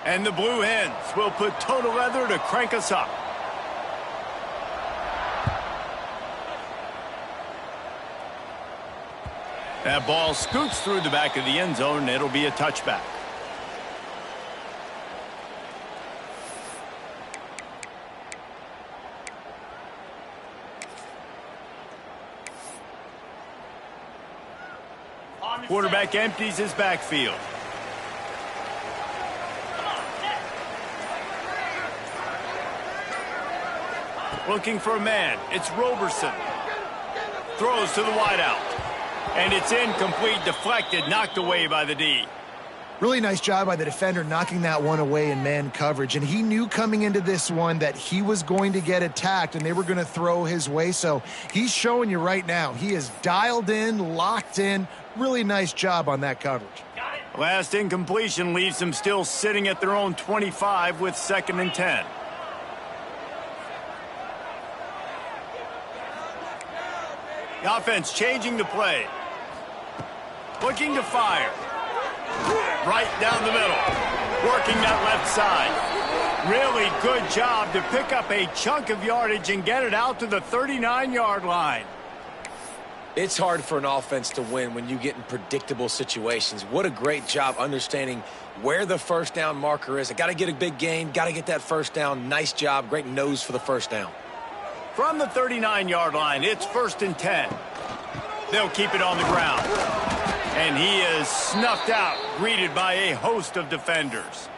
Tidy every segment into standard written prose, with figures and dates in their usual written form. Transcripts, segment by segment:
And the Blue Hens will put total leather to crank us up. That ball scoots through the back of the end zone, and it'll be a touchback. Quarterback empties his backfield. Looking for a man. It's Roberson. Throws to the wideout. And it's incomplete, deflected, knocked away by the D. Really nice job by the defender knocking that one away in man coverage. And he knew coming into this one that he was going to get attacked and they were going to throw his way. So he's showing you right now. He is dialed in, locked in. Really nice job on that coverage. Last incompletion leaves them still sitting at their own 25 with 2nd and 10. The offense changing the play. Looking to fire. Right down the middle. Working that left side. Really good job to pick up a chunk of yardage and get it out to the 39-yard line. It's hard for an offense to win when you get in predictable situations. What a great job understanding where the first down marker is. I got to get a big gain, got to get that first down. Nice job, great nose for the first down. From the 39-yard line, it's 1st and 10. They'll keep it on the ground. And he is snuffed out, greeted by a host of defenders.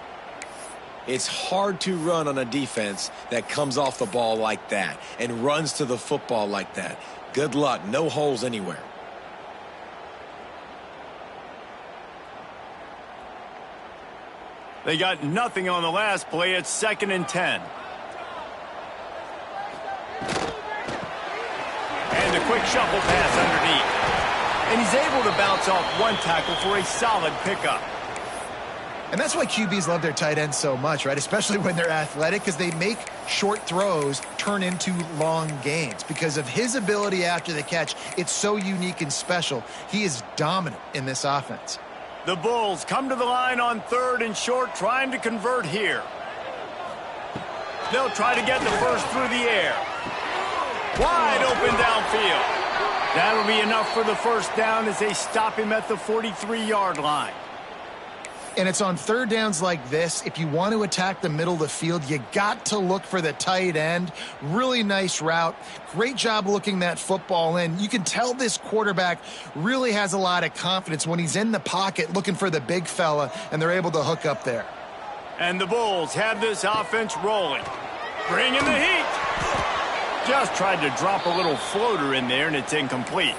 It's hard to run on a defense that comes off the ball like that and runs to the football like that. Good luck. No holes anywhere. They got nothing on the last play. It's 2nd and 10. And a quick shuffle pass underneath. And he's able to bounce off one tackle for a solid pickup. And that's why QBs love their tight ends so much, right? Especially when they're athletic, because they make short throws turn into long gains. Because of his ability after the catch, it's so unique and special. He is dominant in this offense. The Bulls come to the line on 3rd and short, trying to convert here. They'll try to get the first through the air. Wide open downfield. That'll be enough for the first down as they stop him at the 43-yard line. And it's on 3rd downs like this. If you want to attack the middle of the field, you got to look for the tight end. Really nice route. Great job looking that football in. You can tell this quarterback really has a lot of confidence when he's in the pocket looking for the big fella, and they're able to hook up there. And the Bulls have this offense rolling. Bringing the heat. Just tried to drop a little floater in there, and it's incomplete.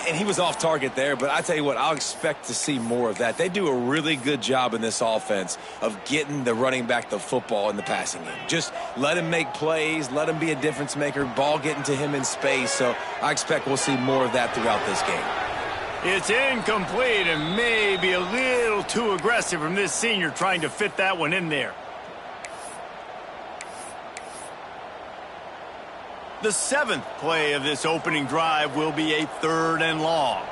And he was off target there, but I tell you what, I'll expect to see more of that. They do a really good job in this offense of getting the running back the football in the passing game. Just let him make plays, let him be a difference maker, ball getting to him in space. So I expect we'll see more of that throughout this game. It's incomplete and maybe a little too aggressive from this senior trying to fit that one in there. The 7th play of this opening drive will be a 3rd and long.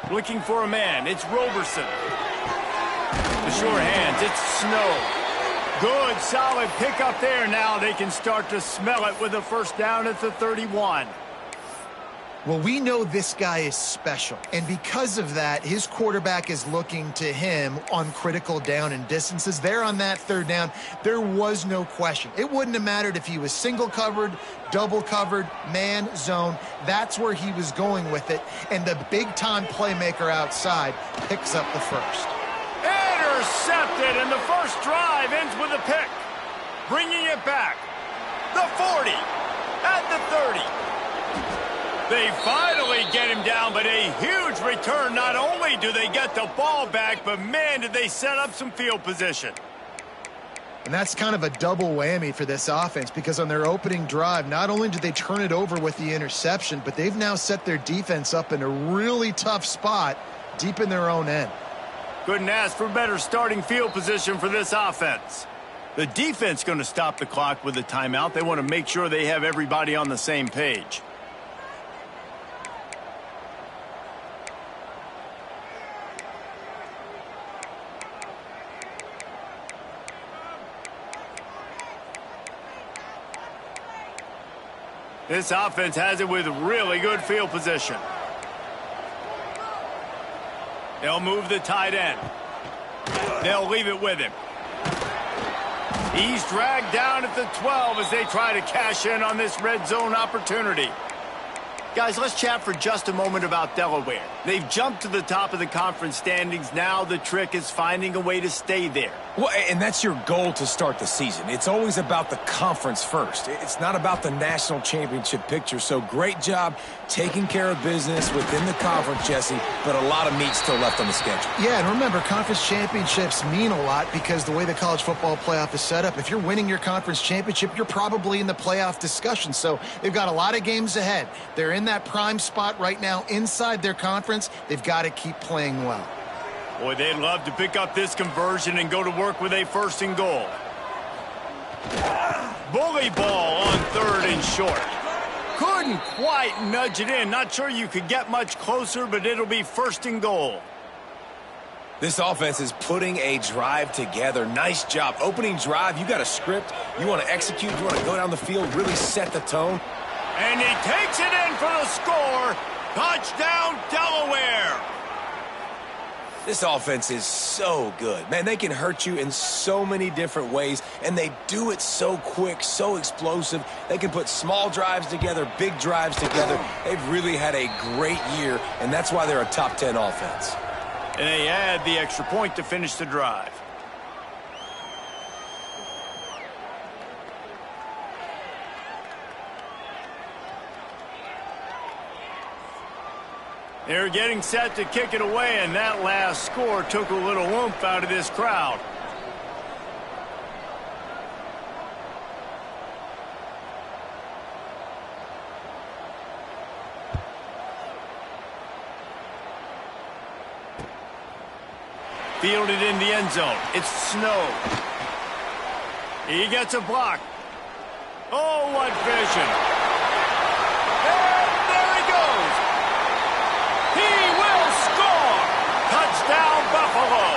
Looking for a man, it's Roberson. The sure hands, it's Snow. Good, solid pickup there. Now they can start to smell it with a first down at the 31. Well, we know this guy is special, and because of that, his quarterback is looking to him on critical down and distances. There on that 3rd down, there was no question. It wouldn't have mattered if he was single covered, double covered, man, zone. That's where he was going with it, and the big-time playmaker outside picks up the first. Intercepted, and the first drive ends with a pick. Bringing it back. The 40, at the 30. They finally get him down, but a huge return. Not only do they get the ball back, but man, did they set up some field position. And that's kind of a double whammy for this offense, because on their opening drive, not only did they turn it over with the interception, but they've now set their defense up in a really tough spot deep in their own end. Couldn't ask for better starting field position for this offense. The defense going to stop the clock with a timeout. They want to make sure they have everybody on the same page. This offense has it with really good field position. They'll move the tight end. They'll leave it with him. He's dragged down at the 12 as they try to cash in on this red zone opportunity. Guys, let's chat for just a moment about Delaware. They've jumped to the top of the conference standings. Now the trick is finding a way to stay there. Well, and that's your goal to start the season. It's always about the conference first. It's not about the national championship picture. So great job taking care of business within the conference, Jesse, but a lot of meat still left on the schedule. Yeah, and remember, conference championships mean a lot because the way the college football playoff is set up, if you're winning your conference championship, you're probably in the playoff discussion. So they've got a lot of games ahead. They're in that prime spot right now inside their conference. They've got to keep playing well. Boy, they'd love to pick up this conversion and go to work with a first and goal. Bully ball on third and short. Couldn't quite nudge it in. Not sure you could get much closer, but it'll be first and goal. This offense is putting a drive together. Nice job. Opening drive, you got a script. You want to execute. You want to go down the field, really set the tone. And he takes it in for the score. Touchdown, Delaware. This offense is so good. Man, they can hurt you in so many different ways, and they do it so quick, so explosive. They can put small drives together, big drives together. They've really had a great year, and that's why they're a top 10 offense. And they add the extra point to finish the drive. They're getting set to kick it away, and that last score took a little oomph out of this crowd. Fielded in the end zone. It's Snow. He gets a block. Oh, what vision. And there he goes. He will score. Touchdown, Buffalo.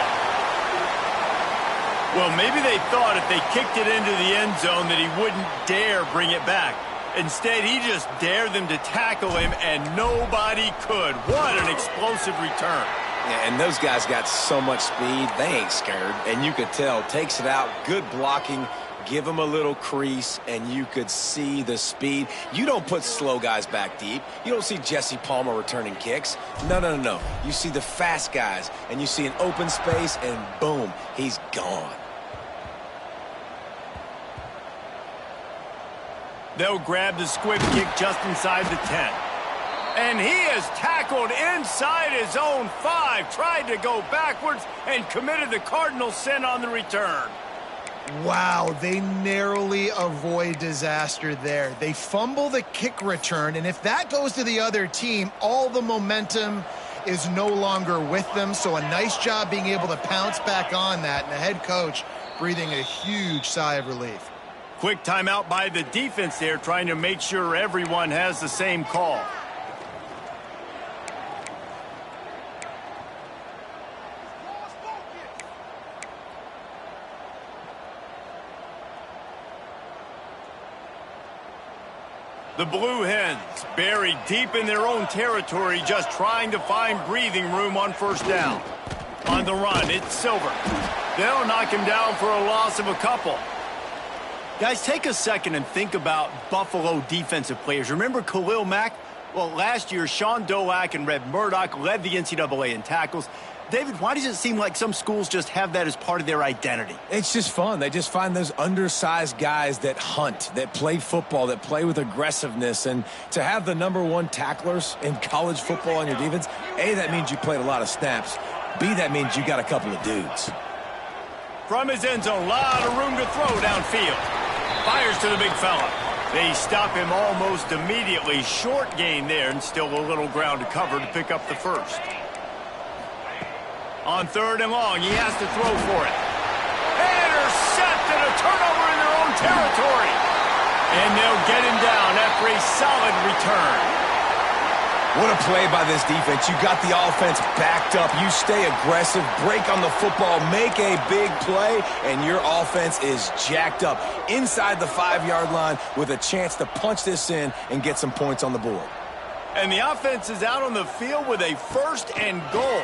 Well, maybe they thought if they kicked it into the end zone that he wouldn't dare bring it back. Instead, he just dared them to tackle him, and nobody could. What an explosive return. Yeah, and those guys got so much speed, they ain't scared. And you could tell, takes it out, good blocking, give them a little crease, and you could see the speed. You don't put slow guys back deep. You don't see Jesse Palmer returning kicks. No. You see the fast guys, and you see an open space, and boom, he's gone. They'll grab the squib kick just inside the 10. And he is tackled inside his own 5, tried to go backwards, and committed the cardinal sin on the return. Wow, they narrowly avoid disaster there. They fumble the kick return, and if that goes to the other team, all the momentum is no longer with them. So a nice job being able to pounce back on that, and the head coach breathing a huge sigh of relief. Quick timeout by the defense there, trying to make sure everyone has the same call. The Blue Hens buried deep in their own territory, just trying to find breathing room on first down. On the run, it's Silver. They'll knock him down for a loss of a couple. Guys, take a second and think about Buffalo defensive players. Remember Khalil Mack? Well, last year, Sean Dolak and Red Murdoch led the NCAA in tackles. David, why does it seem like some schools just have that as part of their identity? It's just fun. They just find those undersized guys that hunt, that play football, that play with aggressiveness. And to have the #1 tacklers in college football on your defense, A, that means you played a lot of snaps. B, that means you got a couple of dudes. From his end zone, a lot of room to throw downfield. Fires to the big fella. They stop him almost immediately. Short gain there, and still a little ground to cover to pick up the first. On third and long, he has to throw for it. Intercepted, a turnover in their own territory. And they'll get him down after a solid return. What a play by this defense. You got the offense backed up. You stay aggressive, break on the football, make a big play, and your offense is jacked up inside the 5-yard line with a chance to punch this in and get some points on the board. And the offense is out on the field with a 1st and goal.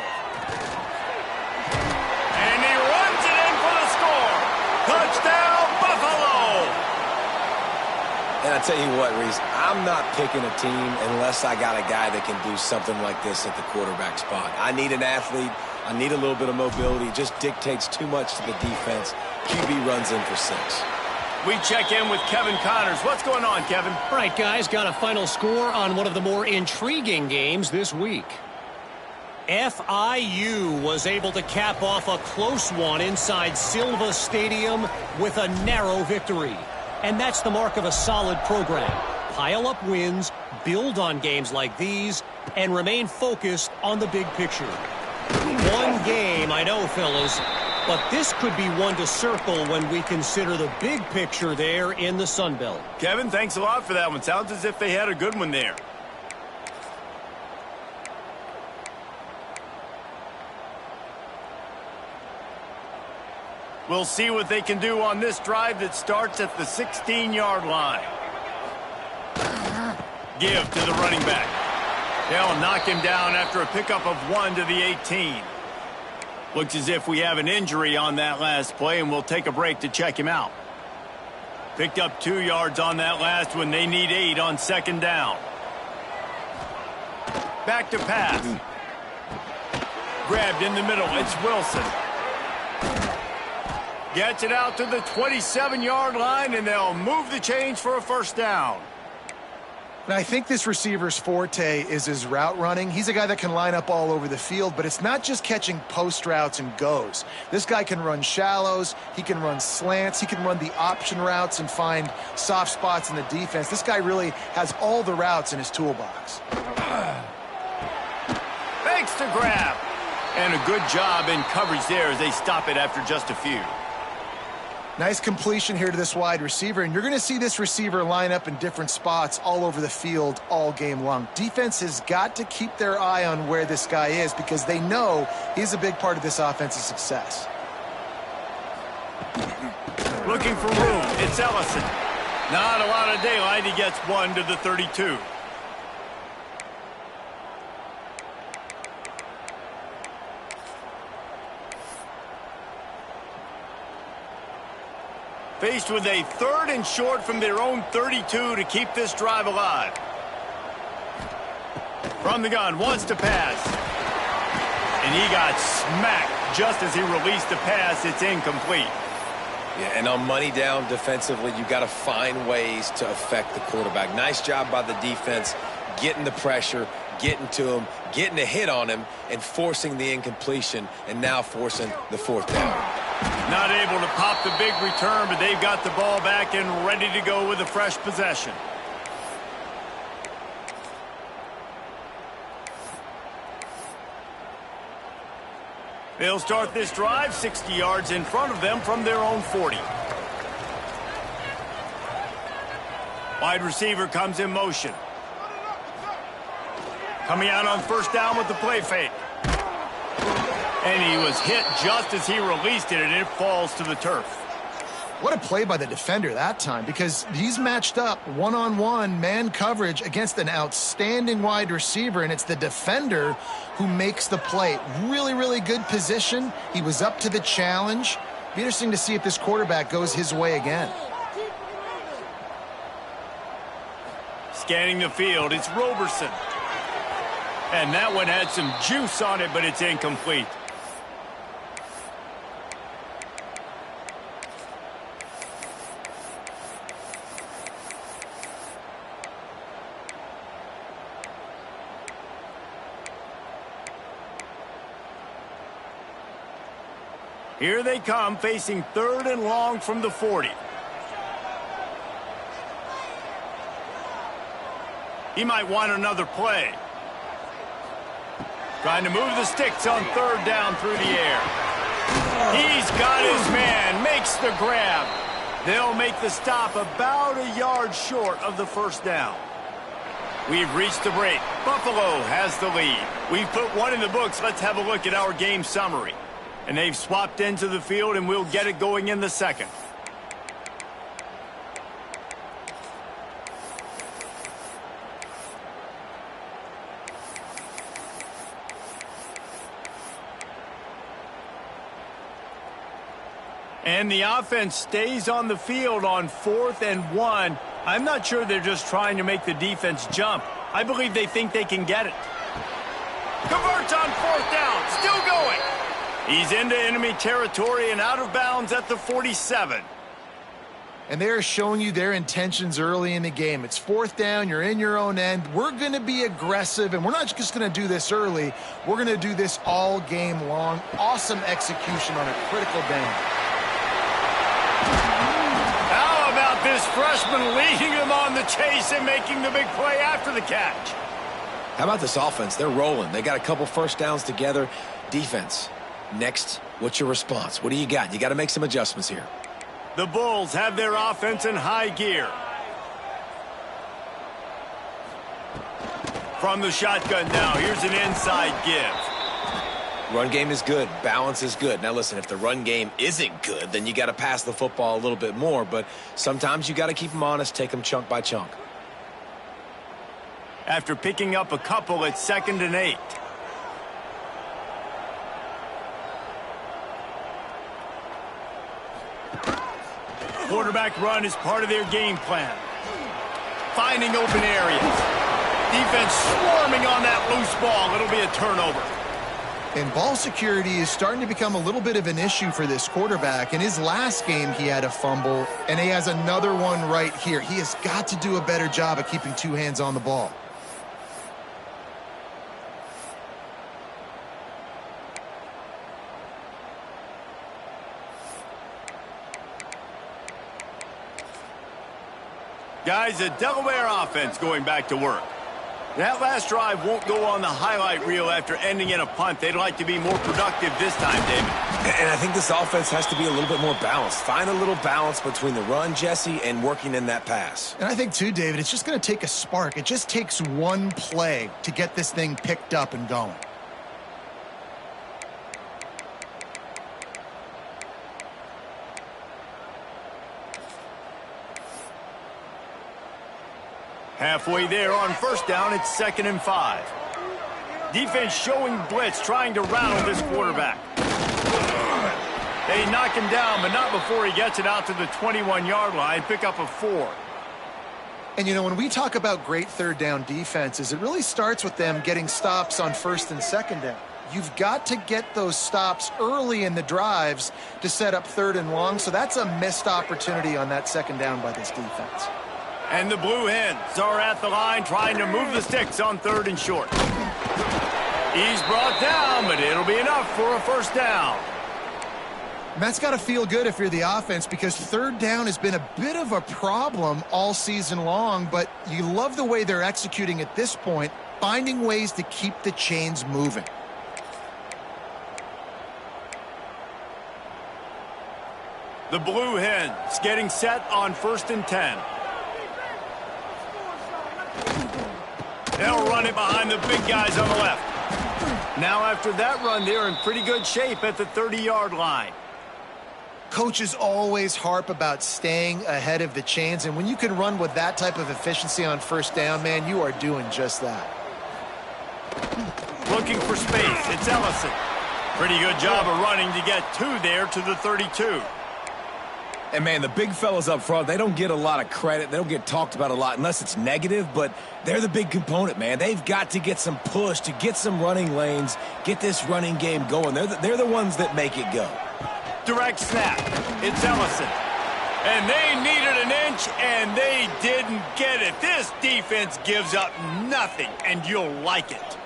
And he runs it in for the score. Touchdown, Buffalo! And I tell you what, Reese, I'm not picking a team unless I got a guy that can do something like this at the quarterback spot. I need an athlete. I need a little bit of mobility. It just dictates too much to the defense. QB runs in for 6. We check in with Kevin Connors. What's going on, Kevin? All right, guys, got a final score on one of the more intriguing games this week. FIU was able to cap off a close one inside Silva Stadium with a narrow victory. And that's the mark of a solid program. Pile up wins, build on games like these, and remain focused on the big picture. One game, I know, fellas, but this could be one to circle when we consider the big picture there in the Sun Belt. Kevin, thanks a lot for that one. Sounds as if they had a good one there. We'll see what they can do on this drive that starts at the 16-yard line. Give to the running back. They'll knock him down after a pickup of 1 to the 18. Looks as if we have an injury on that last play, and we'll take a break to check him out. Picked up 2 yards on that last one. They need 8 on 2nd down. Back to pass. Grabbed in the middle. It's Wilson. Gets it out to the 27-yard line, and they'll move the chains for a 1st down. And I think this receiver's forte is his route running. He's a guy that can line up all over the field, but it's not just catching post routes and goes. This guy can run shallows, he can run slants, he can run the option routes and find soft spots in the defense. This guy really has all the routes in his toolbox. Thanks to grab. And a good job in coverage there as they stop it after just a few. Nice completion here to this wide receiver, and you're going to see this receiver line up in different spots all over the field all game long. Defense has got to keep their eye on where this guy is because they know he's a big part of this offense's success. Looking for room. It's Ellison. Not a lot of daylight. He gets 1 to the 32. Faced with a 3rd and short from their own 32 to keep this drive alive. From the gun, wants to pass. And he got smacked just as he released the pass. It's incomplete. Yeah, and on money down defensively, you got to find ways to affect the quarterback. Nice job by the defense, getting the pressure, getting to him, getting a hit on him, and forcing the incompletion, and now forcing the 4th down. Not able to pop the big return, but they've got the ball back and ready to go with a fresh possession. They'll start this drive 60 yards in front of them from their own 40. Wide receiver comes in motion. Coming out on 1st down with the play fake. And he was hit just as he released it, and it falls to the turf. What a play by the defender that time, because he's matched up one-on-one man coverage against an outstanding wide receiver, and it's the defender who makes the play. Really, really good position. He was up to the challenge. Be interesting to see if this quarterback goes his way again. Scanning the field, it's Roberson. And that one had some juice on it, but it's incomplete. Here they come, facing 3rd and long from the 40. He might want another play. Trying to move the sticks on 3rd down through the air. He's got his man, makes the grab. They'll make the stop about a yard short of the 1st down. We've reached the break. Buffalo has the lead. We've put one in the books. Let's have a look at our game summary. And they've swapped into the field, and we'll get it going in the second. And the offense stays on the field on 4th and 1. I'm not sure they're just trying to make the defense jump. I believe they think they can get it. Converts on 4th down. Still going. He's into enemy territory and out of bounds at the 47. And they're showing you their intentions early in the game. It's 4th down. You're in your own end. We're going to be aggressive, and we're not just going to do this early. We're going to do this all game long. Awesome execution on a critical down. How about this freshman leading them on the chase and making the big play after the catch? How about this offense? They're rolling. They got a couple first downs together. Defense, next, what's your response? What do you got? You got to make some adjustments here. The Bulls have their offense in high gear. From the shotgun now, here's an inside give. Run game is good. Balance is good. Now, listen, if the run game isn't good, then you got to pass the football a little bit more. But sometimes you got to keep them honest, take them chunk by chunk. After picking up a couple at 2nd and 8. Quarterback run is part of their game plan. Finding open areas. Defense swarming on that loose ball. It'll be a turnover. And ball security is starting to become a little bit of an issue for this quarterback. In his last game, he had a fumble, and he has another one right here. He has got to do a better job of keeping 2 hands on the ball. Guys, the Delaware offense going back to work. That last drive won't go on the highlight reel after ending in a punt. They'd like to be more productive this time, David. And I think this offense has to be a little bit more balanced. Find a little balance between the run, Jesse, and working in that pass. And I think, too, David, it's just going to take a spark. It just takes one play to get this thing picked up and going. Halfway there on 1st down, it's 2nd and 5. Defense showing blitz, trying to rattle this quarterback. They knock him down, but not before he gets it out to the 21-yard line. Pick up a 4. And, you know, when we talk about great 3rd down defenses, it really starts with them getting stops on 1st and 2nd down. You've got to get those stops early in the drives to set up 3rd and long, so that's a missed opportunity on that 2nd down by this defense. And the Blue Hens are at the line trying to move the sticks on 3rd and short. He's brought down, but it'll be enough for a 1st down. And that's got to feel good if you're the offense, because 3rd down has been a bit of a problem all season long, but you love the way they're executing at this point, finding ways to keep the chains moving. The Blue Hens getting set on 1st and 10. They'll run it behind the big guys on the left. Now after that run, they're in pretty good shape at the 30-yard line. Coaches always harp about staying ahead of the chains, and when you can run with that type of efficiency on 1st down, man, you are doing just that. Looking for space, it's Ellison. Pretty good job of running to get 2 there to the 32. And, man, the big fellas up front, they don't get a lot of credit. They don't get talked about a lot unless it's negative, but they're the big component, man. They've got to get some push, to get some running lanes, get this running game going. They're the ones that make it go. Direct snap. It's Ellison. And they needed an inch, and they didn't get it. This defense gives up nothing, and you'll like it.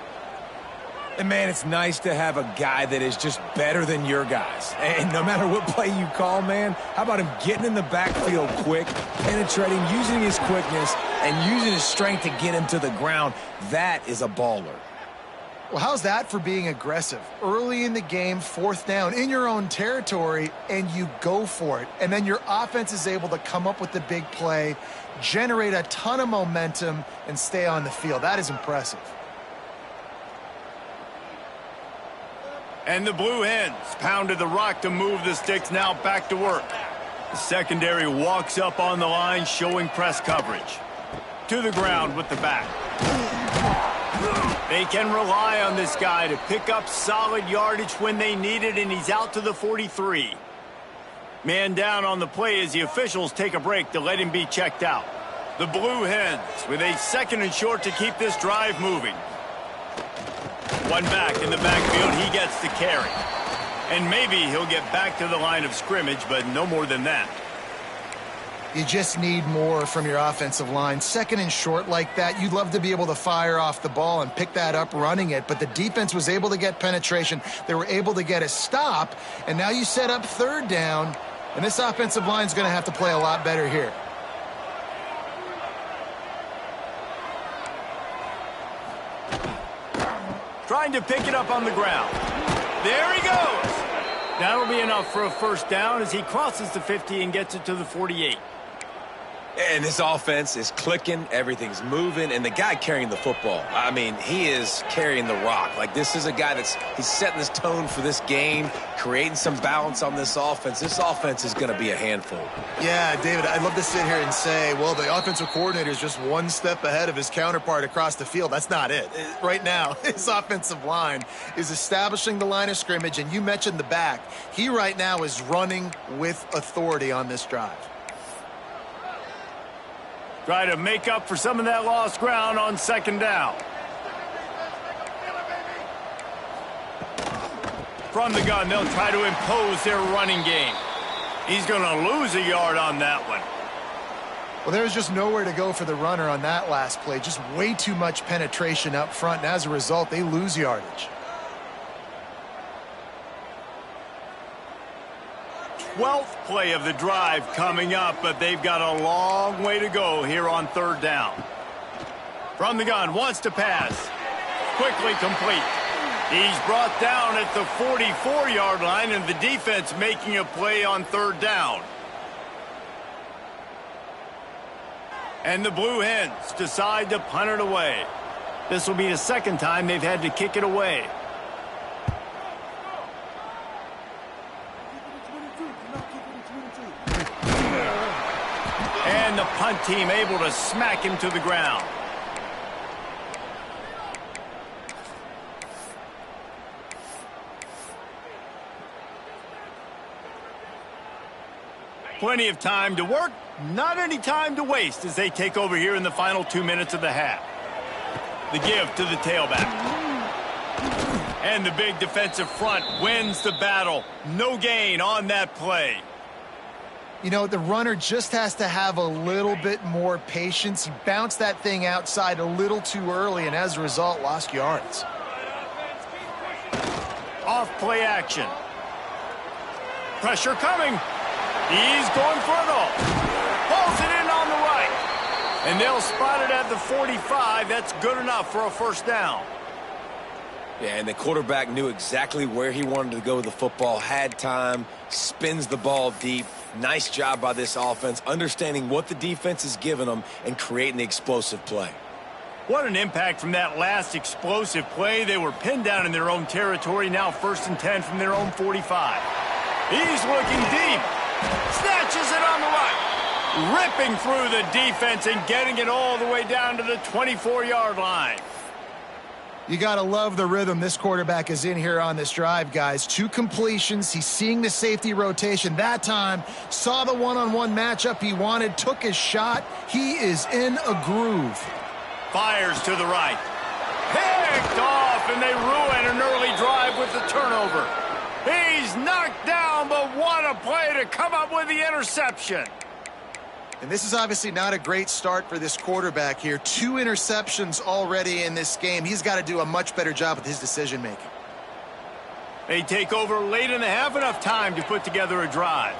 And, man, it's nice to have a guy that is just better than your guys. And no matter what play you call, man, how about him getting in the backfield quick, penetrating, using his quickness, and using his strength to get him to the ground? That is a baller. Well, how's that for being aggressive? Early in the game, 4th down, in your own territory, and you go for it. And then your offense is able to come up with the big play, generate a ton of momentum, and stay on the field. That is impressive. And the Blue Hens pounded the rock to move the sticks, now back to work. The secondary walks up on the line, showing press coverage. To the ground with the back. They can rely on this guy to pick up solid yardage when they need it, and he's out to the 43. Man down on the play as the officials take a break to let him be checked out. The Blue Hens with a 2nd and short to keep this drive moving. One back in the backfield, he gets the carry. And maybe he'll get back to the line of scrimmage, but no more than that. You just need more from your offensive line. 2nd and short like that, you'd love to be able to fire off the ball and pick that up running it, but the defense was able to get penetration. They were able to get a stop, and now you set up 3rd down, and this offensive line is going to have to play a lot better here. Trying to pick it up on the ground. There he goes. That'll be enough for a 1st down as he crosses the 50 and gets it to the 48. And this offense is clicking, everything's moving, and the guy carrying the football, I mean, he is carrying the rock. Like, this is a guy he's setting this tone for this game, creating some balance on this offense. This offense is going to be a handful. Yeah, David, I'd love to sit here and say, well, the offensive coordinator is just one step ahead of his counterpart across the field. That's not it. Right now, his offensive line is establishing the line of scrimmage, and you mentioned the back. He right now is running with authority on this drive. Try to make up for some of that lost ground on 2nd down. From the gun, they'll try to impose their running game. He's going to lose a yard on that one. Well, there's just nowhere to go for the runner on that last play. Just way too much penetration up front, and as a result, they lose yardage. 12th play of the drive coming up, but they've got a long way to go here on 3rd down. From the gun, wants to pass. Quickly complete. He's brought down at the 44-yard line, and the defense making a play on 3rd down. And the Blue Hens decide to punt it away. This will be the 2nd time they've had to kick it away. And the punt team able to smack him to the ground. Plenty of time to work, not any time to waste as they take over here in the final 2 minutes of the half. The give to the tailback. And the big defensive front wins the battle. No gain on that play. You know, the runner just has to have a little bit more patience. He bounced that thing outside a little too early, and as a result, lost yards. Off play action. Pressure coming. He's going for it all. Pulls it in on the right. And they'll spot it at the 45. That's good enough for a 1st down. Yeah, and the quarterback knew exactly where he wanted to go with the football, had time, spins the ball deep. Nice job by this offense, understanding what the defense is giving them and creating the explosive play. What an impact from that last explosive play. They were pinned down in their own territory, now 1st and 10 from their own 45. He's looking deep. Snatches it on the right. Ripping through the defense and getting it all the way down to the 24-yard line. You got to love the rhythm this quarterback is in here on this drive, guys. 2 completions. He's seeing the safety rotation. That time, saw the one-on-one matchup he wanted, took his shot. He is in a groove. Fires to the right. Picked off, and they ruin an early drive with the turnover. He's knocked down, but what a play to come up with the interception. And this is obviously not a great start for this quarterback here. 2 interceptions already in this game. He's got to do a much better job with his decision-making. They take over late in the half, enough time to put together a drive.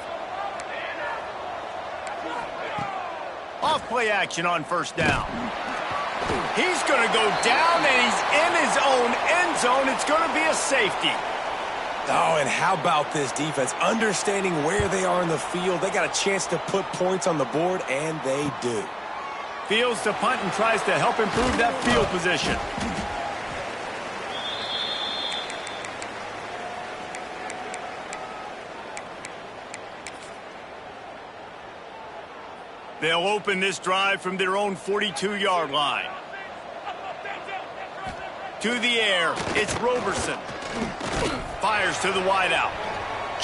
Off play action on 1st down. He's going to go down, and he's in his own end zone. It's going to be a safety. Oh, and how about this defense? Understanding where they are in the field. They got a chance to put points on the board, and they do. Fields to punt and tries to help improve that field position. They'll open this drive from their own 42-yard line. To the air, it's Roberson. Fires to the wideout.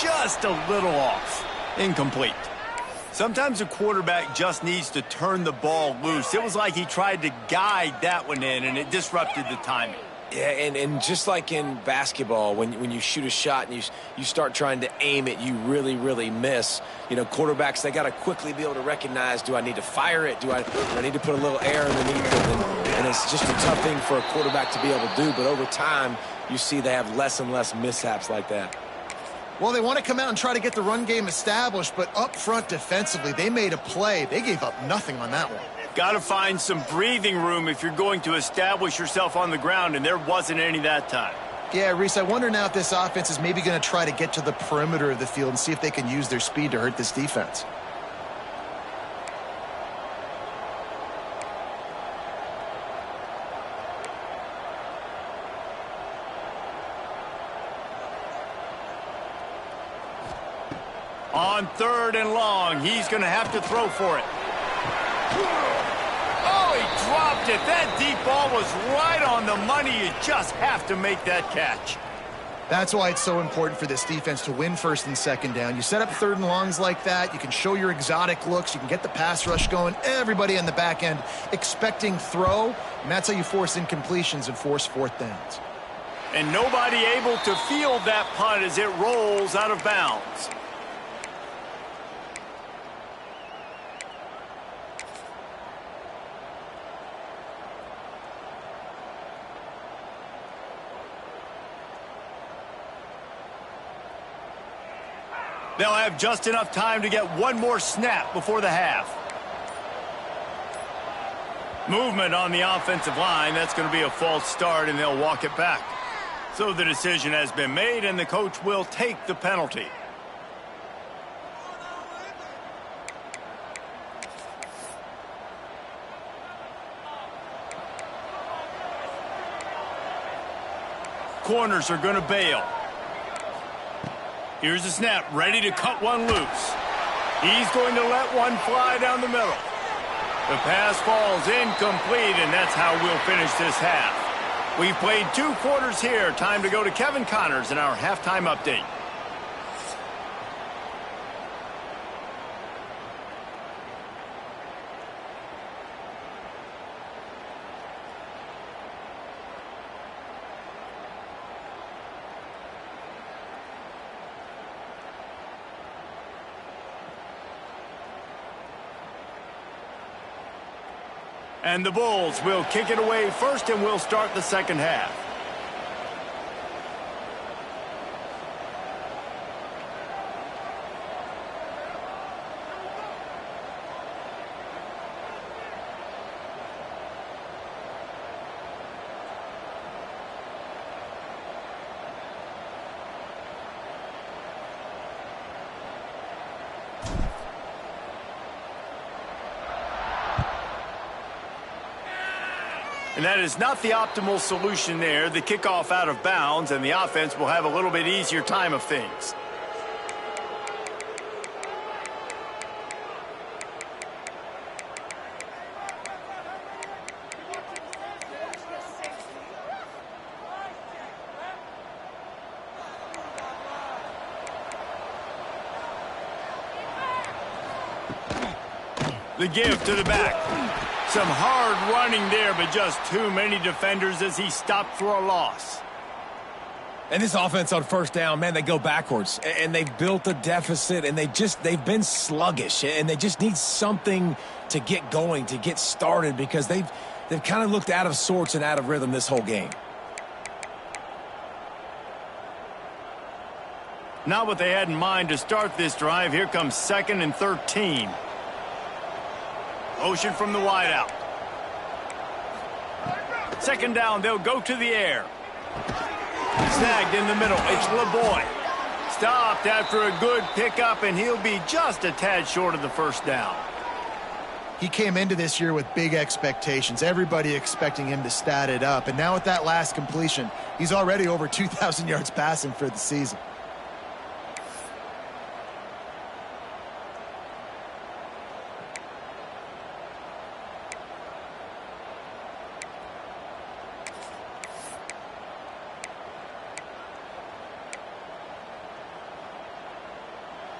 Just a little off. Incomplete. Sometimes a quarterback just needs to turn the ball loose. It was like he tried to guide that one in, and it disrupted the timing. Yeah, and just like in basketball, when you shoot a shot and you start trying to aim it, you really, really miss. You know, quarterbacks, they got to quickly be able to recognize, do I need to fire it? Do I need to put a little air underneath it? And it's just a tough thing for a quarterback to be able to do. But over time, you see they have less and less mishaps like that. Well, they want to come out and try to get the run game established, but up front defensively, they made a play. They gave up nothing on that one. Got to find some breathing room if you're going to establish yourself on the ground, and there wasn't any that time. Yeah, Reese, I wonder now if this offense is maybe going to try to get to the perimeter of the field and see if they can use their speed to hurt this defense. On 3rd and long, he's going to have to throw for it. Oh, he dropped it. That deep ball was right on the money. You just have to make that catch. That's why it's so important for this defense to win 1st and 2nd down. You set up 3rd and longs like that. You can show your exotic looks. You can get the pass rush going. Everybody on the back end expecting throw, and that's how you force incompletions and force 4th downs. And nobody able to field that punt as it rolls out of bounds. They'll have just enough time to get one more snap before the half. Movement on the offensive line. That's going to be a false start, and they'll walk it back. So the decision has been made, and the coach will take the penalty. Corners are going to bail. Here's the snap, ready to cut one loose. He's going to let one fly down the middle. The pass falls incomplete, and that's how we'll finish this half. We've played 2 quarters here. Time to go to Kevin Connors in our halftime update. And the Bulls will kick it away first, and we'll start the 2nd half. And that is not the optimal solution there. The kickoff out of bounds, and the offense will have a little bit easier time of things. The give to the back. Some hard running there, but just too many defenders as he stopped for a loss. And this offense on 1st down, man, they go backwards. And they've built a deficit, and they've been sluggish. And they just need something to get going, to get started, because they've kind of looked out of sorts and out of rhythm this whole game. Not what they had in mind to start this drive. Here comes 2nd and 13. Motion from the wideout. Second down, they'll go to the air. Snagged in the middle. It's LeBoy. Stopped after a good pickup, and he'll be just a tad short of the first down. He came into this year with big expectations. Everybody expecting him to stat it up. And now with that last completion, he's already over 2,000 yards passing for the season.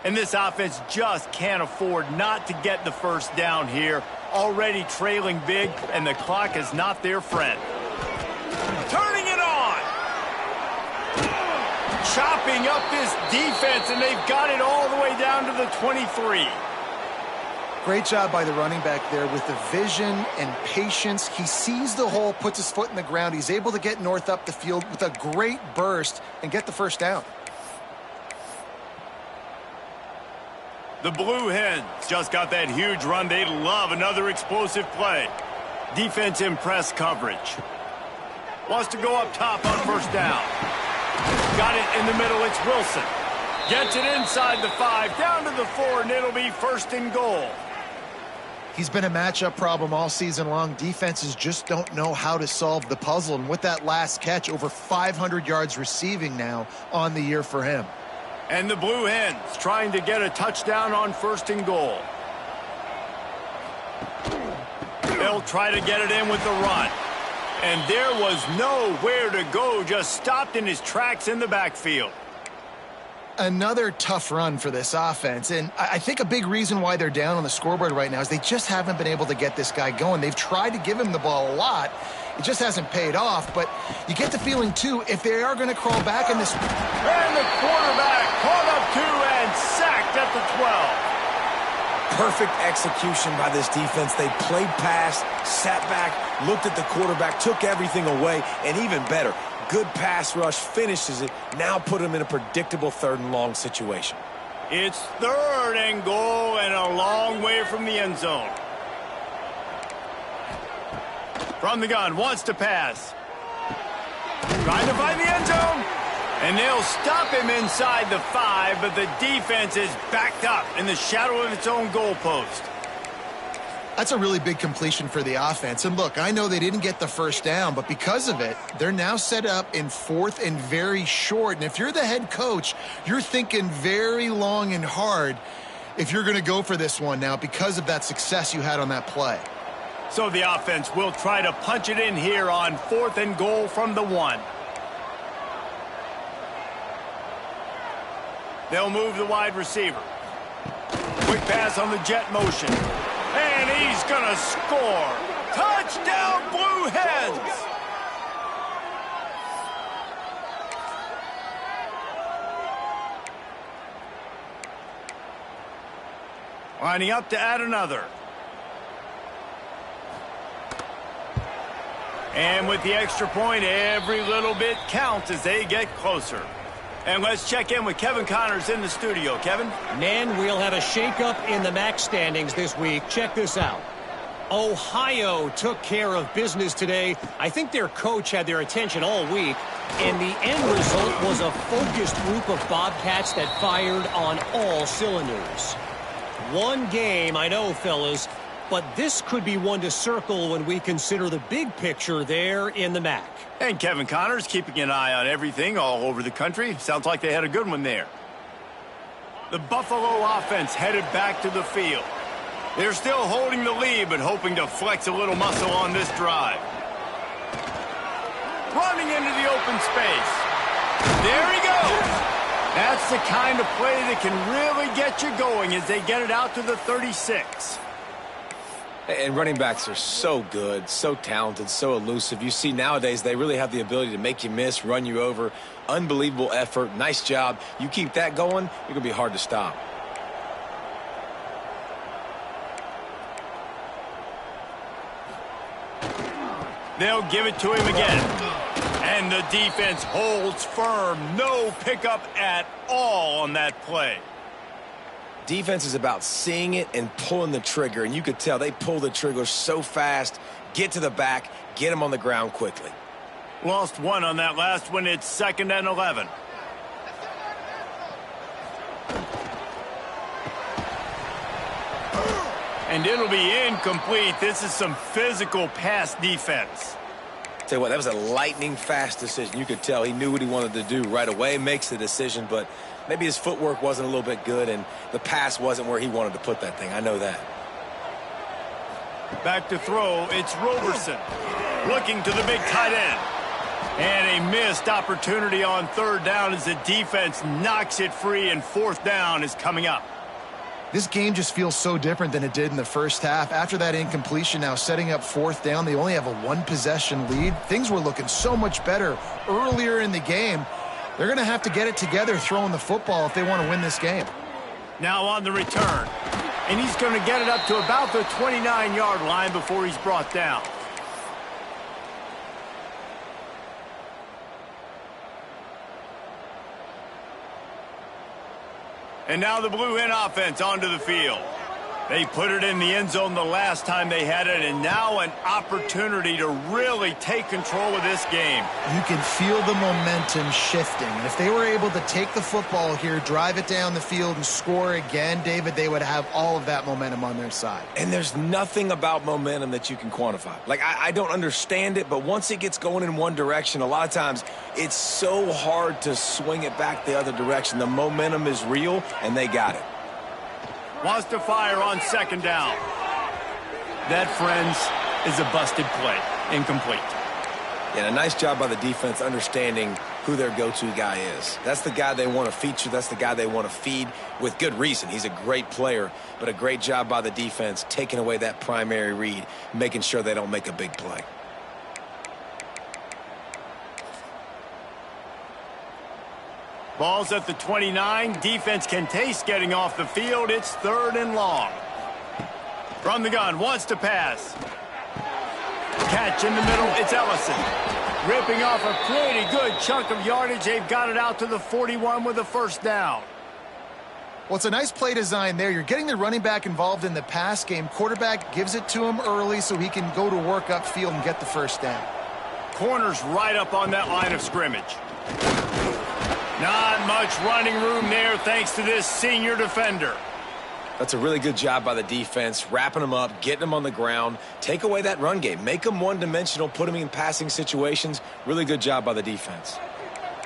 And this offense just can't afford not to get the first down here. Already trailing big, and the clock is not their friend. Turning it on! Chopping up this defense, and they've got it all the way down to the 23. Great job by the running back there with the vision and patience. He sees the hole, puts his foot in the ground. He's able to get north up the field with a great burst and get the first down. The Blue Hens just got that huge run. They love another explosive play. Defense in press coverage. Wants to go up top on first down. Got it in the middle. It's Wilson. Gets it inside the 5, down to the 4, and it'll be first and goal. He's been a matchup problem all season long. Defenses just don't know how to solve the puzzle. And with that last catch, over 500 yards receiving now on the year for him. And the Blue Hens trying to get a touchdown on first and goal. They'll try to get it in with the run. And there was nowhere to go, just stopped in his tracks in the backfield. Another tough run for this offense, and I think a big reason why they're down on the scoreboard right now is they just haven't been able to get this guy going. They've tried to give him the ball a lot. It just hasn't paid off, but you get the feeling, too, if they are going to crawl back in this... And the quarterback caught up 2 and sacked at the 12. Perfect execution by this defense. They played pass, sat back, looked at the quarterback, took everything away, and even better, good pass rush, finishes it, now put him in a predictable 3rd and long situation. It's 3rd and goal and a long way from the end zone. From the gun, wants to pass. Trying to find the end zone. And they'll stop him inside the 5, but the defense is backed up in the shadow of its own goalpost. That's a really big completion for the offense. And look, I know they didn't get the first down, but because of it, they're now set up in 4th and very short. And if you're the head coach, you're thinking very long and hard if you're going to go for this one now because of that success you had on that play. So the offense will try to punch it in here on 4th and goal from the 1. They'll move the wide receiver. Quick pass on the jet motion. And he's going to score. Touchdown, Blue Hens! Lining up to add another. And with the extra point, every little bit counts as they get closer. And let's check in with Kevin Connors in the studio. Kevin? Man, we'll have a shakeup in the MAC standings this week. Check this out. Ohio took care of business today. I think their coach had their attention all week. And the end result was a focused group of Bobcats that fired on all cylinders. One game, I know, fellas, but this could be one to circle when we consider the big picture there in the MAC. And Kevin Connors keeping an eye on everything all over the country. Sounds like they had a good one there. The Buffalo offense headed back to the field. They're still holding the lead, but hoping to flex a little muscle on this drive. Running into the open space. There he goes. That's the kind of play that can really get you going as they get it out to the 36. And running backs are so good, so talented, so elusive. You see nowadays they really have the ability to make you miss, run you over. Unbelievable effort. Nice job. You keep that going, you're going to be hard to stop. They'll give it to him again. And the defense holds firm. No pickup at all on that play. Defense is about seeing it and pulling the trigger, and you could tell they pull the trigger so fast, get to the back, get them on the ground quickly. Lost one on that last one. It's 2nd and 11. And it'll be incomplete. This is some physical pass defense. Tell you what, that was a lightning-fast decision. You could tell he knew what he wanted to do right away, makes the decision, but maybe his footwork wasn't a little bit good, and the pass wasn't where he wanted to put that thing. I know that. Back to throw, it's Roberson. Looking to the big tight end. And a missed opportunity on 3rd down as the defense knocks it free, and 4th down is coming up. This game just feels so different than it did in the first half. After that incompletion, now setting up 4th down, they only have a 1-possession lead. Things were looking so much better earlier in the game. They're going to have to get it together throwing the football if they want to win this game. Now on the return. And he's going to get it up to about the 29-yard line before he's brought down. And now the Blue Hen offense onto the field. They put it in the end zone the last time they had it, and now an opportunity to really take control of this game. You can feel the momentum shifting. And if they were able to take the football here, drive it down the field, and score again, David, they would have all of that momentum on their side. And there's nothing about momentum that you can quantify. Like, I don't understand it, but once it gets going in one direction, a lot of times it's so hard to swing it back the other direction. The momentum is real, and they got it. Wants to fire on 2nd down. That, friends, is a busted play. Incomplete. And a nice job by the defense understanding who their go-to guy is. That's the guy they want to feature. That's the guy they want to feed with good reason. He's a great player, but a great job by the defense taking away that primary read, making sure they don't make a big play. Ball's at the 29. Defense can taste getting off the field. It's 3rd and long. From the gun, wants to pass. Catch in the middle, it's Ellison. Ripping off a pretty good chunk of yardage. They've got it out to the 41 with a 1st down. Well, it's a nice play design there. You're getting the running back involved in the pass game. Quarterback gives it to him early so he can go to work upfield and get the 1st down. Corner's right up on that line of scrimmage. Not much running room there thanks to this senior defender. That's a really good job by the defense, wrapping them up, getting them on the ground. Take away that run game. Make them one-dimensional, put them in passing situations. Really good job by the defense.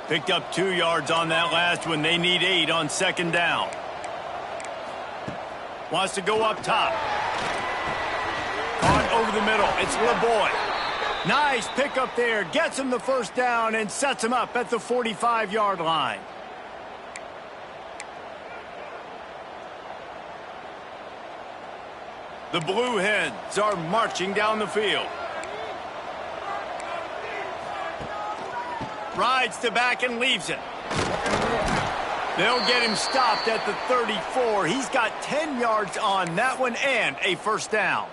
Picked up 2 yards on that last one. They need 8 on 2nd down. Wants to go up top. Caught over the middle. It's LeBoy. Nice pickup there. Gets him the 1st down and sets him up at the 45-yard line. The Blue Hens are marching down the field. Rides to back and leaves it. They'll get him stopped at the 34. He's got 10 yards on that one and a 1st down.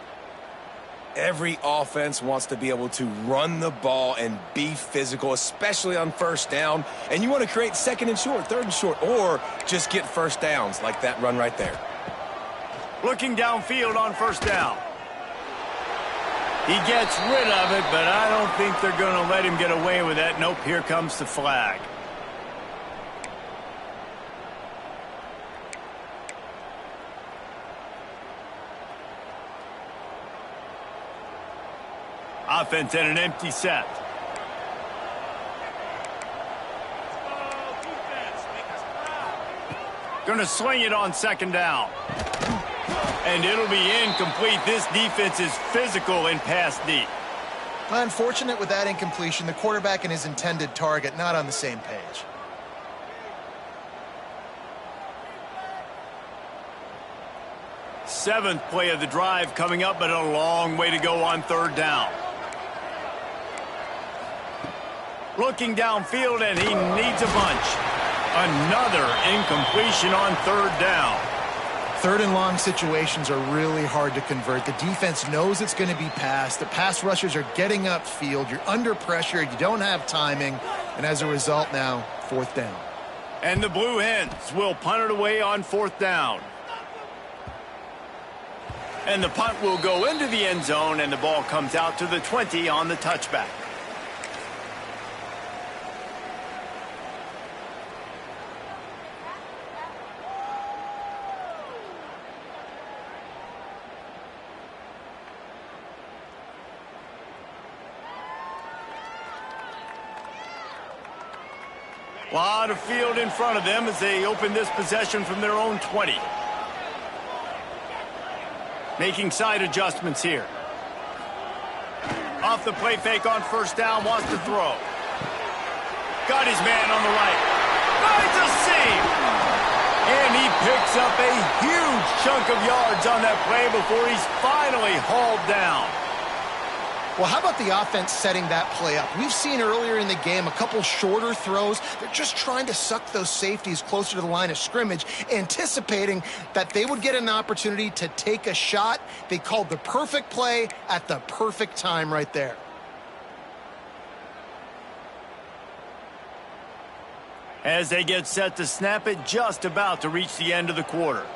Every offense wants to be able to run the ball and be physical, especially on 1st down. And you want to create 2nd and short, 3rd and short, or just get 1st downs like that run right there. Looking downfield on 1st down. He gets rid of it, but I don't think they're going to let him get away with that. Nope, here comes the flag. Offense in an empty set. Going to swing it on 2nd down. And it'll be incomplete. This defense is physical in pass deep. Unfortunate with that incompletion. The quarterback and his intended target not on the same page. Seventh play of the drive coming up, but a long way to go on 3rd down. Looking downfield, and he needs a bunch. Another incompletion on 3rd down. 3rd and long situations are really hard to convert. The defense knows it's going to be passed. The pass rushers are getting upfield. You're under pressure. You don't have timing. And as a result now, 4th down. And the Blue Hens will punt it away on 4th down. And the punt will go into the end zone, and the ball comes out to the 20 on the touchback. A lot of field in front of them as they open this possession from their own 20. Making side adjustments here. Off the play fake on first down, wants to throw. Got his man on the right. Finds a seam. And he picks up a huge chunk of yards on that play before he's finally hauled down. Well, how about the offense setting that play up? We've seen earlier in the game a couple shorter throws. They're just trying to suck those safeties closer to the line of scrimmage, anticipating that they would get an opportunity to take a shot. They called the perfect play at the perfect time right there. As they get set to snap it, just about to reach the end of the quarter.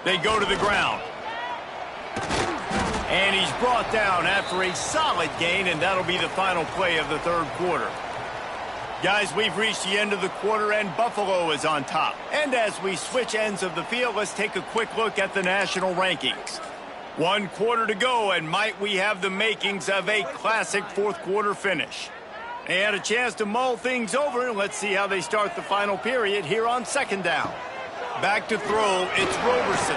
They go to the ground. And he's brought down after a solid gain, and that'll be the final play of the third quarter. Guys, we've reached the end of the quarter, and Buffalo is on top. And as we switch ends of the field, let's take a quick look at the national rankings. 1 quarter to go, and might we have the makings of a classic fourth quarter finish. They had a chance to mull things over, and let's see how they start the final period here on second down. Back to throw, it's Roberson.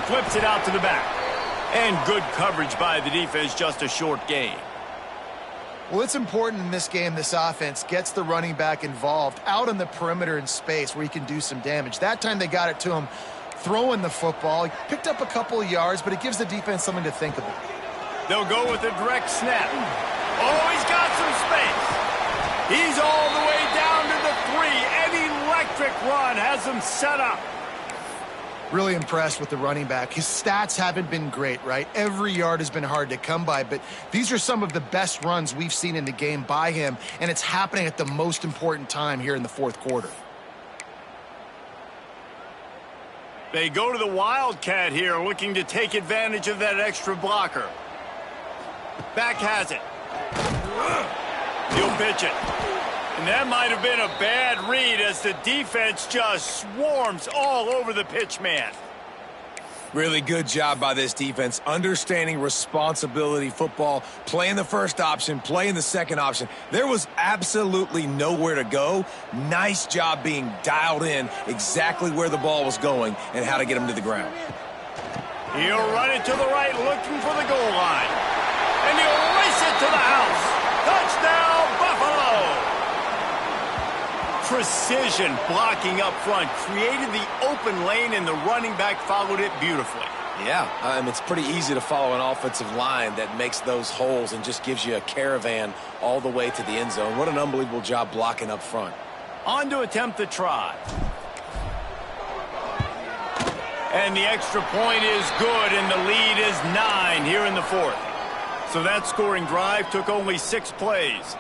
Flips it out to the back. And good coverage by the defense, just a short gain. Well, it's important in this game this offense gets the running back involved out on the perimeter in space where he can do some damage. That time they got it to him throwing the football. He picked up a couple of yards, but it gives the defense something to think about. They'll go with a direct snap. Oh, he's got some space. He's all the way down to the 3. An electric run has him set up. Really impressed with the running back. His stats haven't been great, right? Every yard has been hard to come by, but these are some of the best runs we've seen in the game by him, and it's happening at the most important time here in the fourth quarter. They go to the Wildcat here, looking to take advantage of that extra blocker. Back has it. He'll pitch it. And that might have been a bad read as the defense just swarms all over the pitch man. Really good job by this defense, understanding responsibility football, playing the first option, playing the second option. There was absolutely nowhere to go. Nice job being dialed in exactly where the ball was going and how to get him to the ground. He'll run it to the right, looking for the goal line. And he'll race it to the house. Touchdown, Buffalo! Precision blocking up front created the open lane, and the running back followed it beautifully. Yeah, it's pretty easy to follow an offensive line that makes those holes and just gives you a caravan all the way to the end zone. What an unbelievable job blocking up front. On to attempt the try. And the extra point is good, and the lead is 9 here in the fourth. So that scoring drive took only 6 plays.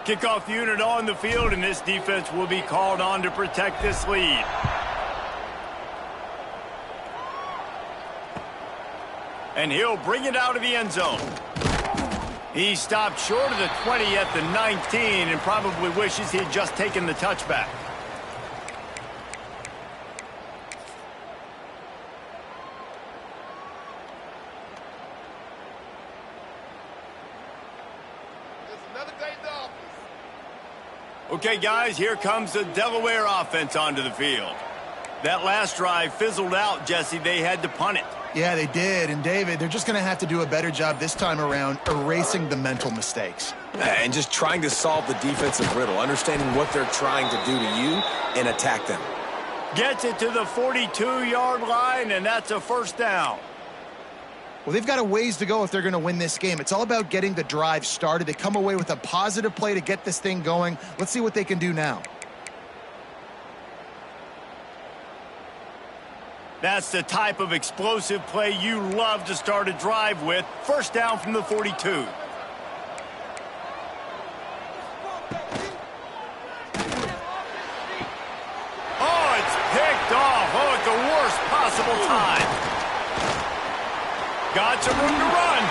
Kickoff unit on the field, and this defense will be called on to protect this lead. And he'll bring it out of the end zone. He stopped short of the 20 at the 19 and probably wishes he had just taken the touchback. Okay, guys, here comes the Delaware offense onto the field. That last drive fizzled out, Jesse. They had to punt it. Yeah, they did. And, David, they're just going to have to do a better job this time around erasing the mental mistakes. And just trying to solve the defensive riddle, understanding what they're trying to do to you and attack them. Gets it to the 42-yard line, and that's a first down. Well, they've got a ways to go if they're going to win this game. It's all about getting the drive started. They come away with a positive play to get this thing going. Let's see what they can do now. That's the type of explosive play you love to start a drive with. First down from the 42. worst possible time. Got some room to run.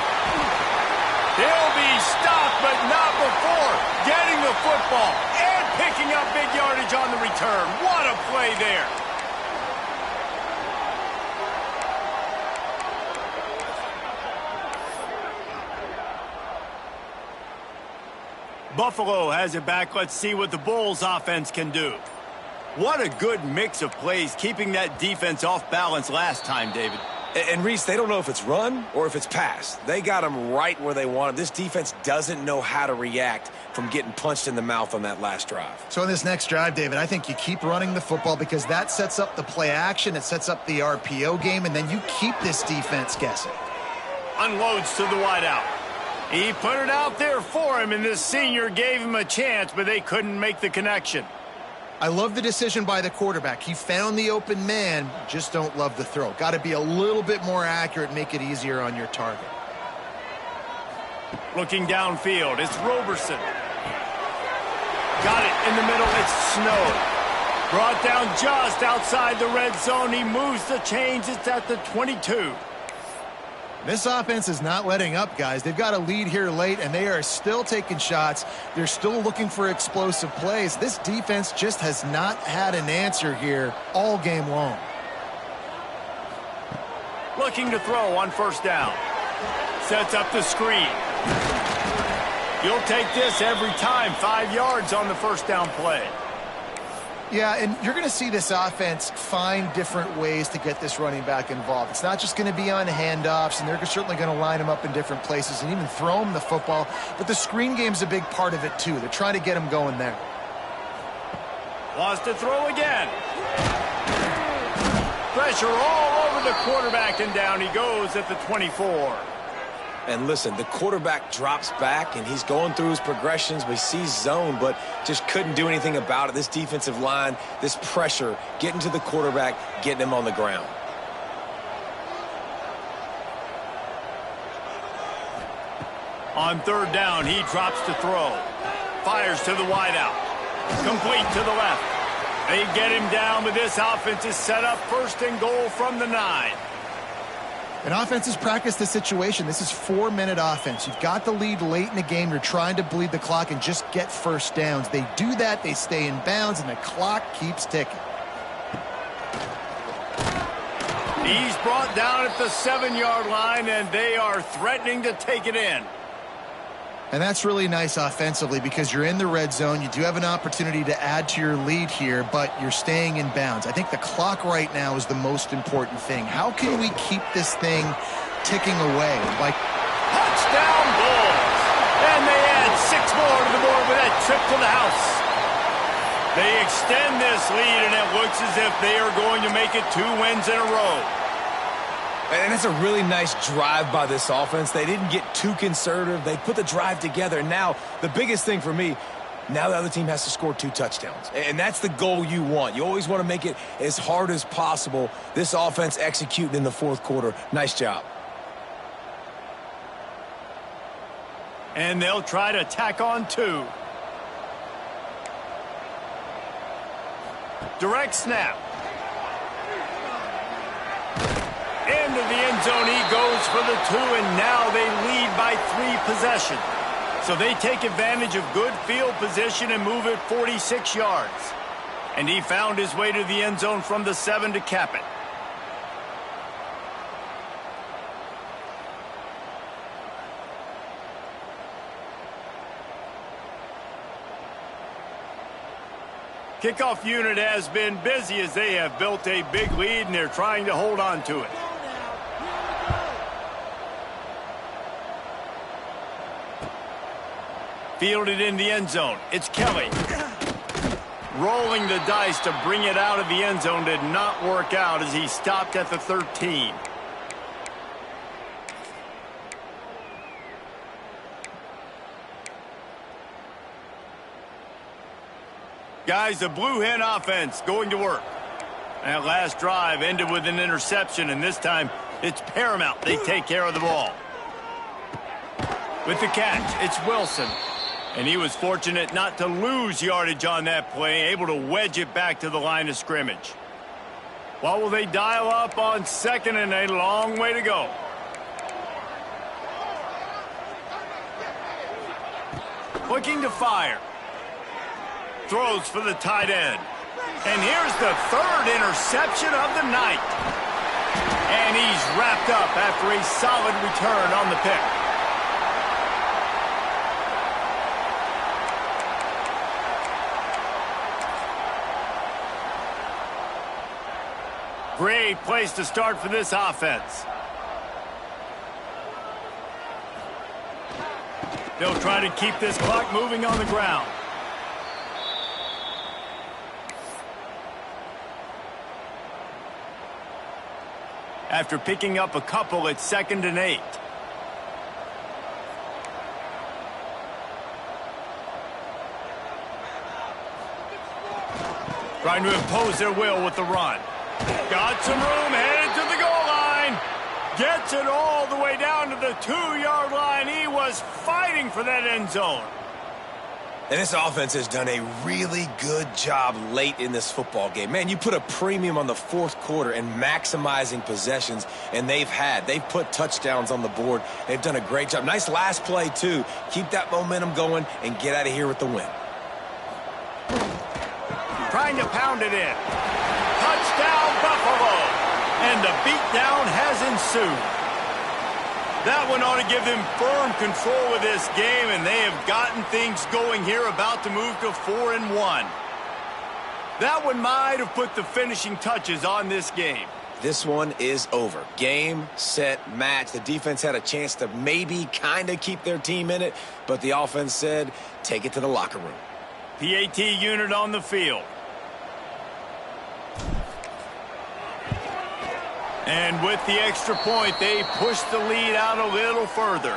He'll be stopped, but not before getting the football and picking up big yardage on the return. What a play there. Buffalo has it back. Let's see what the Bulls offense can do. What a good mix of plays, keeping that defense off balance last time, David. And Reese, they don't know if it's run or if it's pass. They got them right where they want them. This defense doesn't know how to react from getting punched in the mouth on that last drive. So in this next drive, David, I think you keep running the football because that sets up the play action, it sets up the RPO game, and then you keep this defense guessing. Unloads to the wideout. He put it out there for him, and this senior gave him a chance, but they couldn't make the connection. I love the decision by the quarterback. He found the open man, just don't love the throw. Got to be a little bit more accurate, make it easier on your target. Looking downfield, it's Roberson. Got it in the middle, it's Snow. Brought down just outside the red zone. He moves the chains, it's at the 22. This offense is not letting up, guys. They've got a lead here late, and they are still taking shots. They're still looking for explosive plays. This defense just has not had an answer here all game long. Looking to throw on first down. Sets up the screen. You'll take this every time. 5 yards on the first down play. Yeah, and you're going to see this offense find different ways to get this running back involved. It's not just going to be on handoffs, and they're certainly going to line him up in different places and even throw him the football. But the screen game's a big part of it, too. They're trying to get him going there. Wants to throw again. Pressure all over the quarterback, and down he goes at the 24. And listen, the quarterback drops back, and he's going through his progressions. We see zone, but just couldn't do anything about it. This defensive line, this pressure, getting to the quarterback, getting him on the ground. On third down, he drops to throw. Fires to the wideout. Complete to the left. They get him down, but this offense is set up first and goal from the 9. And offenses practice the situation. This is 4-minute offense. You've got the lead late in the game. You're trying to bleed the clock and just get first downs. They do that. They stay in bounds, and the clock keeps ticking. He's brought down at the 7-yard line, and they are threatening to take it in. And that's really nice offensively because you're in the red zone. You do have an opportunity to add to your lead here, but you're staying in bounds. I think the clock right now is the most important thing. How can we keep this thing ticking away? Like touchdown Bulls! And they add 6 more to the board with that trip to the house. They extend this lead, and it looks as if they are going to make it 2 wins in a row. And it's a really nice drive by this offense. They didn't get too conservative. They put the drive together. Now, the biggest thing for me, now the other team has to score 2 touchdowns. And that's the goal you want. You always want to make it as hard as possible. This offense executing in the fourth quarter. Nice job. And they'll try to tack on 2. Direct snap. Into the end zone he goes for the 2, and now they lead by 3 possessions. So they take advantage of good field position and move it 46 yards. And he found his way to the end zone from the 7 to cap it. Kickoff unit has been busy as they have built a big lead, and they're trying to hold on to it. Fielded in the end zone. It's Kelly. Rolling the dice to bring it out of the end zone did not work out as he stopped at the 13. Guys, the Blue Hen offense going to work. That last drive ended with an interception, and this time it's paramount they take care of the ball. With the catch, it's Wilson. And he was fortunate not to lose yardage on that play, able to wedge it back to the line of scrimmage. What will they dial up on second and a long way to go? Looking to fire. Throws for the tight end. And here's the third interception of the night. And he's wrapped up after a solid return on the pick. Great place to start for this offense. They'll try to keep this clock moving on the ground. After picking up a couple, it's 2nd and 8. Trying to impose their will with the run. Got some room, headed to the goal line. Gets it all the way down to the 2-yard line. He was fighting for that end zone. And this offense has done a really good job late in this football game. Man, you put a premium on the fourth quarter and maximizing possessions, and they've put touchdowns on the board. They've done a great job. Nice last play, too. Keep that momentum going and get out of here with the win. Trying to pound it in. Touchdown, Buffalo. And the beatdown has ensued. That one ought to give them firm control of this game, and they have gotten things going here, about to move to 4-1. That one might have put the finishing touches on this game. This one is over. Game, set, match. The defense had a chance to maybe kind of keep their team in it, but the offense said, take it to the locker room. PAT unit on the field. And with the extra point, they push the lead out a little further.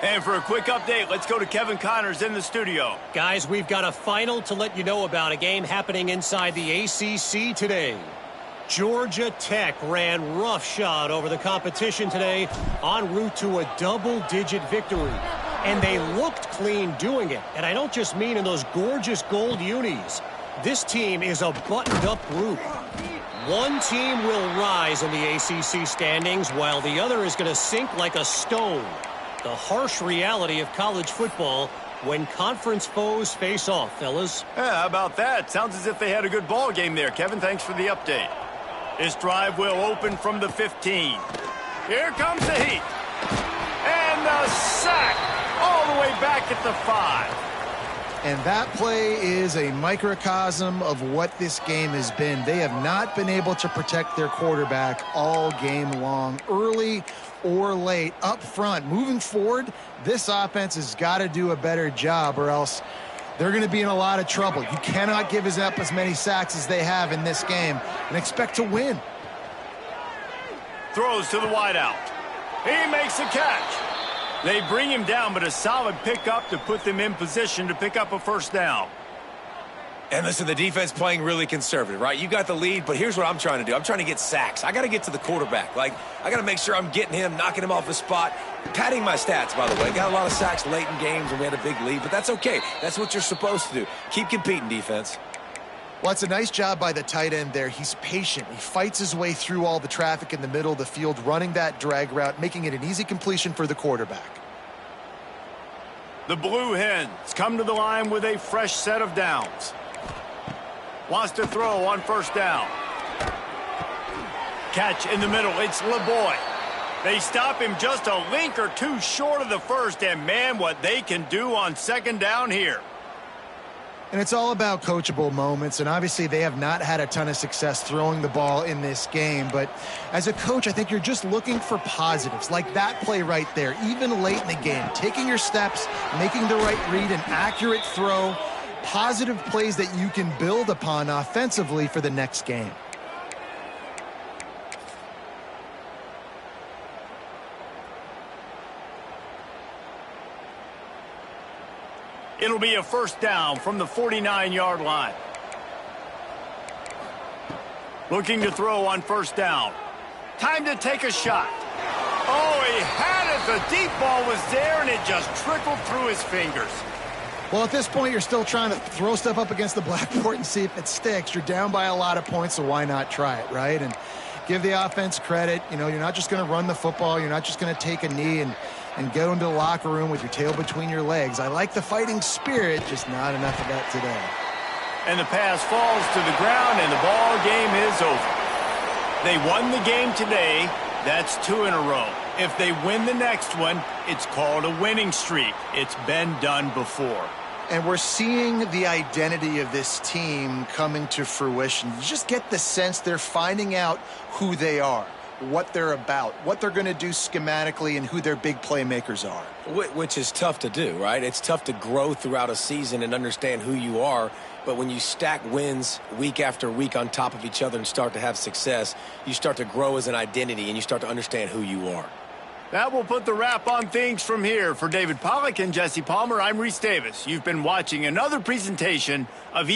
And for a quick update, let's go to Kevin Connors in the studio. Guys, we've got a final to let you know about, a game happening inside the ACC today. Georgia Tech ran roughshod over the competition today, en route to a double-digit victory. And they looked clean doing it. And I don't just mean in those gorgeous gold unis. This team is a buttoned-up group. One team will rise in the ACC standings, while the other is going to sink like a stone. The harsh reality of college football when conference foes face off, fellas. Yeah, how about that? Sounds as if they had a good ball game there. Kevin, thanks for the update. This drive will open from the 15. Here comes the heat. And the sack all the way back at the 5. And that play is a microcosm of what this game has been. They have not been able to protect their quarterback all game long, early or late, up front. Moving forward, this offense has got to do a better job, or else they're going to be in a lot of trouble. You cannot give up as many sacks as they have in this game and expect to win. Throws to the wideout. He makes a catch. They bring him down, but a solid pickup to put them in position to pick up a first down. And listen, the defense playing really conservative, right? You got the lead, but here's what I'm trying to do. I'm trying to get sacks. I got to get to the quarterback. I got to make sure I'm getting him, knocking him off his spot. Padding my stats, by the way. Got a lot of sacks late in games when we had a big lead, but that's okay. That's what you're supposed to do. Keep competing, defense. Well, it's a nice job by the tight end there. He's patient. He fights his way through all the traffic in the middle of the field, running that drag route, making it an easy completion for the quarterback. The Blue Hens come to the line with a fresh set of downs. Wants to throw on first down. Catch in the middle. It's LeBoy. They stop him just a link or two short of the first, and man, what they can do on second down here. And it's all about coachable moments, and obviously they have not had a ton of success throwing the ball in this game. But as a coach, I think you're just looking for positives, like that play right there, even late in the game. Taking your steps, making the right read, an accurate throw, positive plays that you can build upon offensively for the next game. It'll be a first down from the 49-yard line. Looking to throw on first down. Time to take a shot. Oh, he had it. The deep ball was there, and it just trickled through his fingers. Well, at this point, you're still trying to throw stuff up against the blackboard and see if it sticks. You're down by a lot of points, so why not try it, right? And give the offense credit. You know, you're not just going to run the football. You're not just going to take a knee and go into the locker room with your tail between your legs. I like the fighting spirit, just not enough of that today. And the pass falls to the ground, and the ball game is over. They won the game today. That's 2 in a row. If they win the next one, it's called a winning streak. It's been done before. And we're seeing the identity of this team come into fruition. You just get the sense they're finding out who they are, what they're about, what they're going to do schematically, and who their big playmakers are. Which is tough to do, right? It's tough to grow throughout a season and understand who you are. But when you stack wins week after week on top of each other and start to have success, you start to grow as an identity and you start to understand who you are. That will put the wrap on things from here. For David Pollack and Jesse Palmer, I'm Reese Davis. You've been watching another presentation of